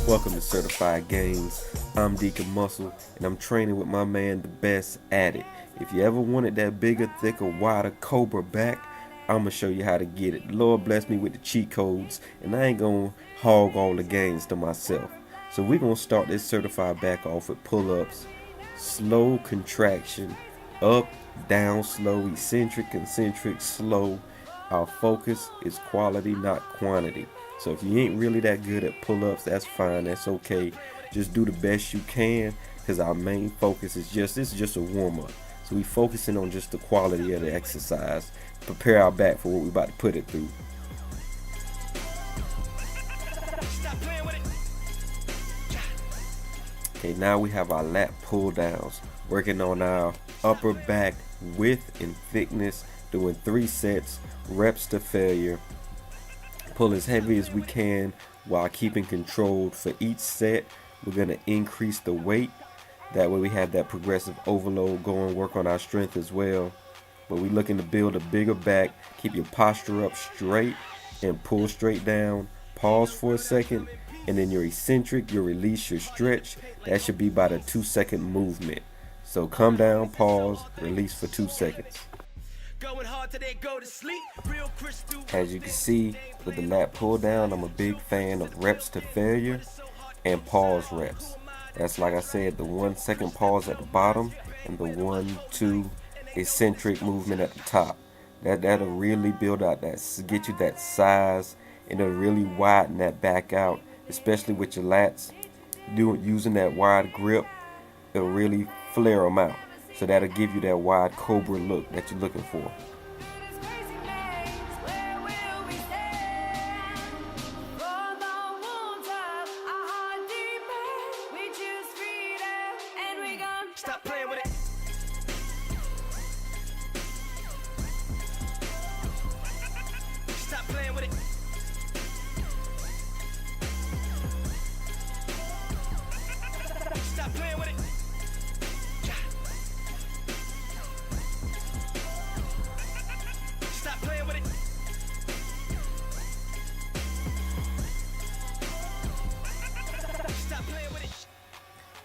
Welcome to Certified Gainz. I'm Deacon Muscle, and I'm training with my man, the best at it. If you ever wanted that bigger, thicker, wider Cobra back, I'm going to show you how to get it. The Lord bless me with the cheat codes, and I ain't going to hog all the gains to myself. So we're going to start this certified back off with pull-ups, slow contraction, up, down, slow, eccentric, concentric, slow. Our focus is quality, not quantity. So if you ain't really that good at pull-ups, that's fine, that's okay. Just do the best you can, because our main focus is this is just a warm-up. So we focusing on just the quality of the exercise. Prepare our back for what we're about to put it through. Okay, now we have our lat pull-downs, working on our upper back width and thickness, doing 3 sets, reps to failure. Pull as heavy as we can while keeping control. For each set, we're going to increase the weight. That way we have that progressive overload going, work on our strength as well. But we're looking to build a bigger back. Keep your posture up straight and pull straight down. Pause for a second, and then your eccentric, your release, your stretch. That should be about a 2-second movement. So come down, pause, release for 2 seconds. As you can see with the lat pull down, I'm a big fan of reps to failure and pause reps. That's, like I said, the 1 second pause at the bottom and the 1-2 eccentric movement at the top. That'll really build out get you that size, and it'll really widen that back out, especially with your lats. Using that wide grip, it'll really flare them out. So that'll give you that wide Cobra look that you're looking for. Stop playing with it. Stop playing with it. Stop playing with it. Stop playing with it. Stop playing with it.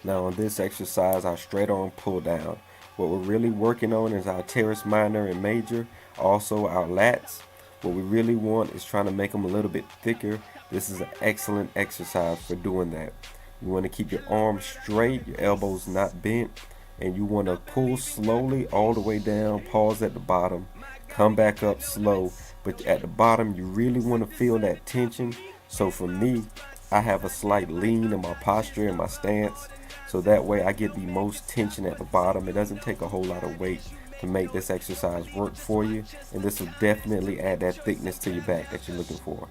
Now on this exercise, our straight arm pull down, what we're really working on is our teres minor and major, also our lats. What we really want is trying to make them a little bit thicker. This is an excellent exercise for doing that. You want to keep your arms straight, your elbows not bent, and you want to pull slowly all the way down, pause at the bottom, come back up slow, but at the bottom you really want to feel that tension. So for me, I have a slight lean in my posture and my stance, so that way I get the most tension at the bottom. It doesn't take a whole lot of weight to make this exercise work for you, and this will definitely add that thickness to your back that you're looking for.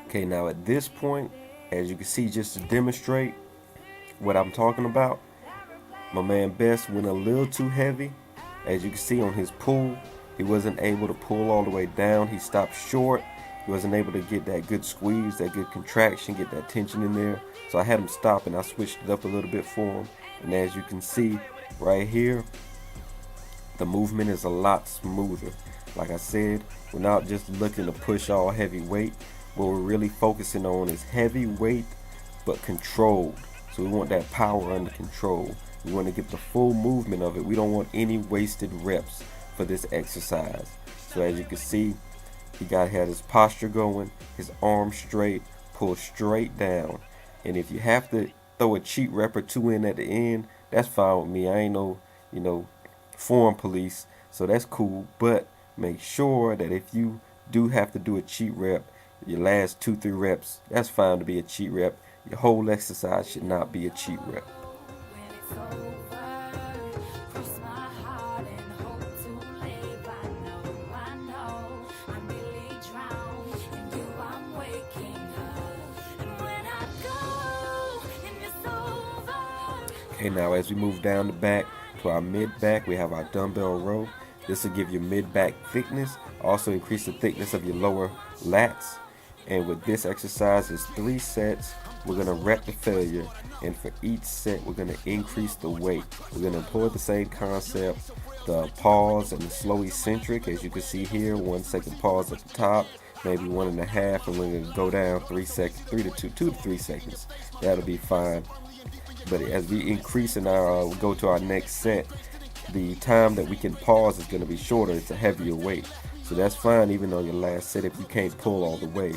Okay, now at this point, as you can see, just to demonstrate what I'm talking about, my man Best went a little too heavy. As you can see on his pull, he wasn't able to pull all the way down. He stopped short. He wasn't able to get that good squeeze, that good contraction, get that tension in there. So I had him stop, and I switched it up a little bit for him. And as you can see right here, the movement is a lot smoother. Like I said, we're not just looking to push all heavy weight. What we're really focusing on is heavy weight, but controlled. So we want that power under control. We want to get the full movement of it. We don't want any wasted reps for this exercise. So as you can see, he had his posture going, his arms straight, pull straight down. And if you have to throw a cheat rep or 2 in at the end, that's fine with me. I ain't no, form police, so that's cool. But make sure that if you do have to do a cheat rep, your last 2-3 reps, that's fine to be a cheat rep. Your whole exercise should not be a cheat rep. Okay, now as we move down the back to our mid back, we have our dumbbell row. This will give you mid back thickness, also increase the thickness of your lower lats. And with this exercise, it's 3 sets. We're going to rep to failure, and for each set we're going to increase the weight. We're going to employ the same concept, the pause and the slow eccentric. As you can see here, 1 second pause at the top, maybe 1.5, and we're gonna go down 3 seconds, 2 to 3 seconds. That'll be fine. But as we increase in our go to our next set, the time that we can pause is going to be shorter. It's a heavier weight, so that's fine even on your last set if you can't pull all the way.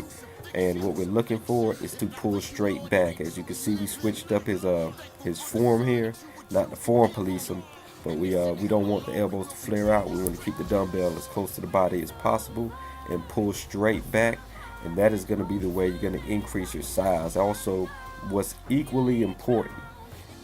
And what we're looking for is to pull straight back. As you can see, we switched up his form here, not to form police him, but we don't want the elbows to flare out. We want to keep the dumbbell as close to the body as possible and pull straight back, and that is going to be the way you're going to increase your size. Also, what's equally important,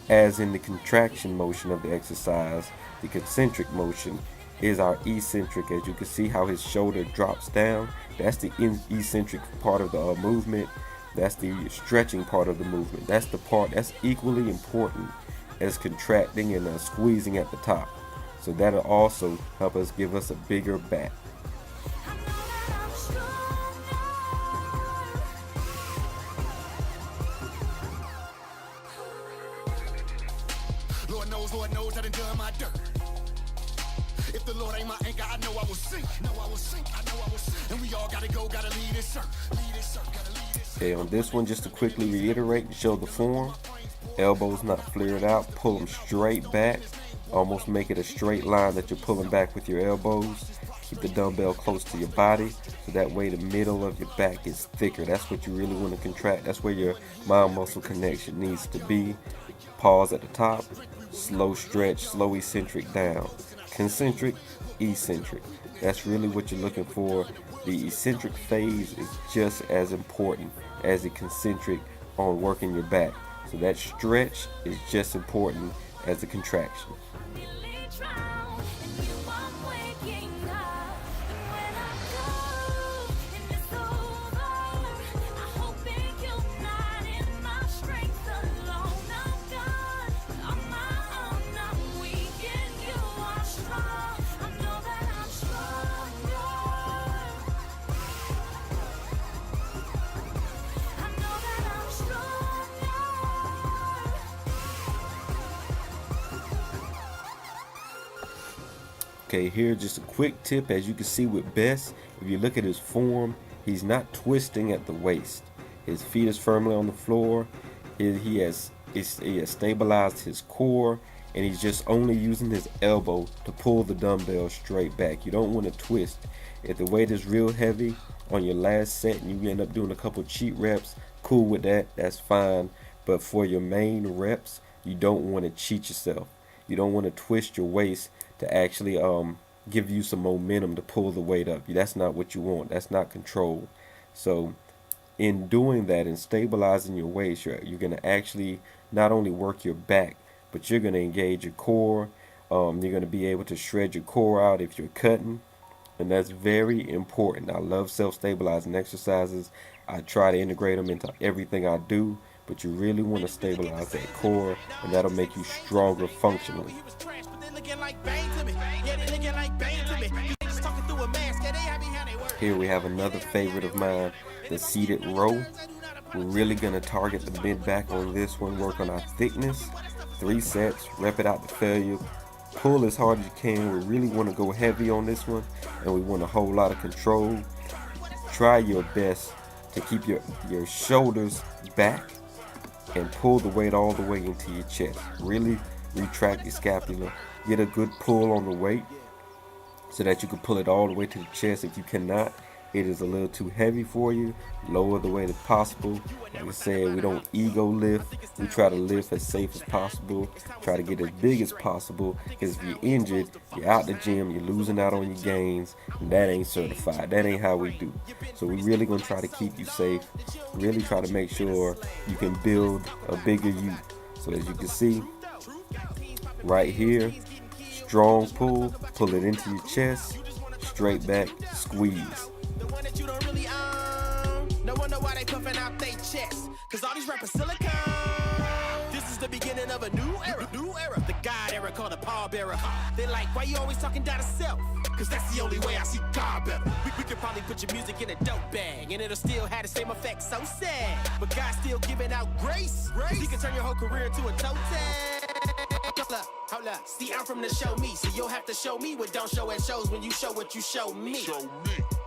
as in the contraction motion of the exercise, the concentric motion is our eccentric. As you can see how his shoulder drops down, that's the eccentric part of the movement. That's the stretching part of the movement. That's the part that's equally important as contracting and squeezing at the top. So that'll also help us give us a bigger back. Lord knows I done done my dirt. If the Lord ain't my anchor, I know I will sink. And we all gotta go, gotta lead this shirt. Okay, on this one, just to quickly reiterate and show the form, elbows not flared out, pull them straight back, almost make it a straight line that you're pulling back with your elbows. Keep the dumbbell close to your body, so that way the middle of your back is thicker. That's what you really want to contract. That's where your mind muscle connection needs to be. Pause at the top, slow stretch, slow eccentric down. Concentric, eccentric. That's really what you're looking for. The eccentric phase is just as important as the concentric on working your back. So that stretch is just important as the contraction. Okay, here just a quick tip. As you can see with Bess, if you look at his form, he's not twisting at the waist. His feet is firmly on the floor. He has stabilized his core, and he's just only using his elbow to pull the dumbbell straight back. You don't want to twist. If the weight is real heavy on your last set and you end up doing a couple cheat reps, cool with that, that's fine. But for your main reps, you don't want to cheat yourself. You don't want to twist your waist to actually give you some momentum to pull the weight up. That's not what you want. That's not control. So in doing that and stabilizing your waist, you're going to actually not only work your back, but you're going to engage your core. You're going to be able to shred your core out if you're cutting, and that's very important. I love self-stabilizing exercises. I try to integrate them into everything I do, but you really want to stabilize that core, and that'll make you stronger functionally. Here we have another favorite of mine, the seated row. We're really going to target the mid back on this one, work on our thickness. 3 sets, rep it out to failure. Pull as hard as you can. We really want to go heavy on this one, and we want a whole lot of control. Try your best to keep your shoulders back and pull the weight all the way into your chest. Really retract your scapula. Get a good pull on the weight so that you can pull it all the way to the chest. If you cannot, it is a little too heavy for you, lower the weight as possible. Like I said, we don't ego lift. We try to lift as safe as possible. Try to get as big as possible, because if you're injured, you're out the gym, you're losing out on your gains, and that ain't certified. That ain't how we do. So we really gonna try to keep you safe. Really try to make sure you can build a bigger you. So as you can see, right here, strong pull, pull it into your chest, straight back, squeeze. The one that you don't really own. No wonder why they puffing out their chest. Cause all these rappers silicone. This is the beginning of a new era. The God era called the pallbearer. They like, why you always talking down to self? Cause that's the only way I see God better. We could probably put your music in a dope bag, and it'll still have the same effect, so sad. But God's still giving out grace. He can turn your whole career into a toe tag. Hold up. See, I'm from the show me, so you'll have to show me what don't show at shows when you show what you show me.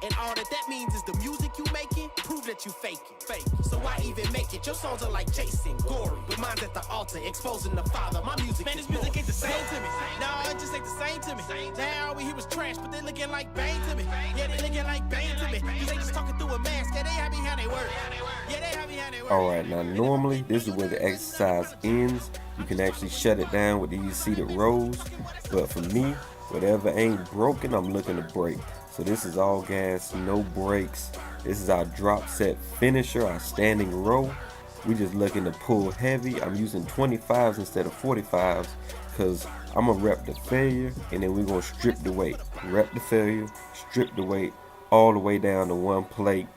And all that means is the music that you fake. So why even make it? Your songs are like Json, gory, with minds at the altar, exposing the father. My music, man, this music ain't the same to me. No, it just ain't the same to me. Now all we hear was trash, but they looking like Bane to me. Yeah, they looking like Bane to me. Cause they just talking through a mask. Yeah, they happy how they work. Yeah, they happy how they work. Alright, now normally this is where the exercise ends. You can actually shut it down with these seated rows. But for me, whatever ain't broken, I'm looking to break. So this is all gas, no brakes. This is our drop set finisher, our standing row. We just looking to pull heavy. I'm using 25s instead of 45s because I'm gonna rep the failure and then we're gonna strip the weight. Rep the failure, strip the weight, all the way down to one plate.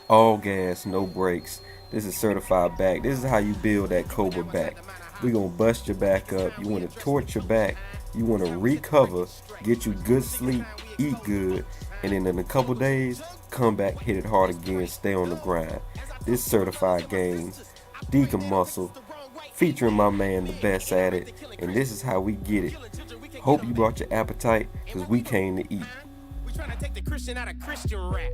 All gas, no brakes. This is certified back. This is how you build that Cobra back. We're gonna bust your back up. You wanna torch your back. You wanna recover, get you good sleep, eat good, and then in a couple days, come back, hit it hard again, stay on the grind. This certified Gainz, Deacon Muscle, featuring my man, the best at it, and this is how we get it. Hope you brought your appetite, because we came to eat. We trying to take the Christian out of Christian rap,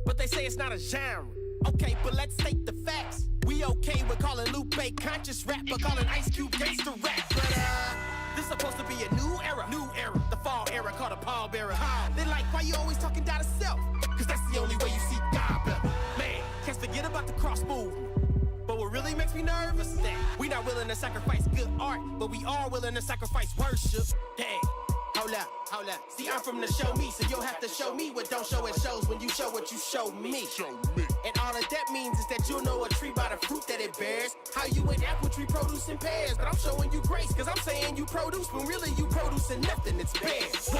but they say it's not a genre. Okay, but let's state the facts. We okay with calling Lupe conscious rap, but calling Ice Cube gangster rap. But this supposed to be a new era. The fall era called a pallbearer. They like, why you always talking down to self? Cause that's the only way you see God better. Man, can't forget about the cross movement. But what really makes me nervous is that we not willing to sacrifice good art, but we are willing to sacrifice worship. Dang. Hold up. See, I'm from the show me, so you'll have to show me what don't show it shows when you show what you show me. And all of that means is that you'll know a tree by the fruit that it bears. How you an apple tree producing pears, but I'm showing you grace, cause I'm saying you produce, when really you producing nothing, it's bears.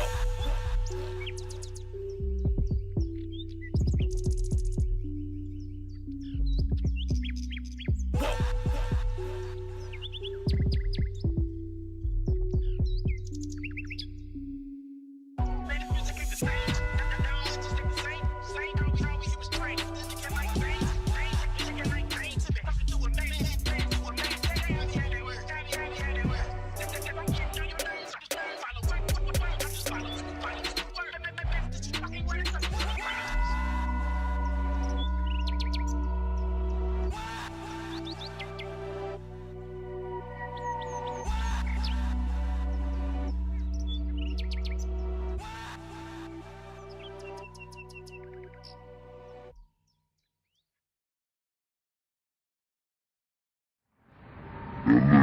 The